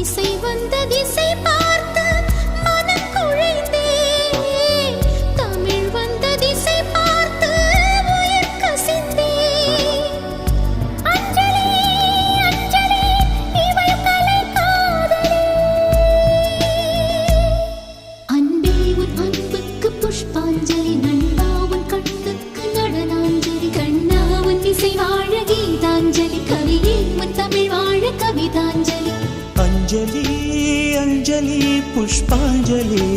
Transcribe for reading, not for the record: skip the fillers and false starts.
இசை வந்த திசை பார்த்து மனம் குழைந்தே, தமிழ் வந்த திசை பார்த்து உயிர் கசிந்தே. அஞ்சலி அஞ்சலி இவள் கலை காதலி. அன்பே உன் அன்புக்கு புஷ்பாஞ்சலி, நண்பா உன் கண்ணுக்கு நடனாஞ்சலி, கண்ணா உன் இசை வாழ கீதாஞ்சலி, கவியே உன் தமிழ் வாழ கவிதாஞ்சலி. अंजलि अंजलि पुष्पांजलि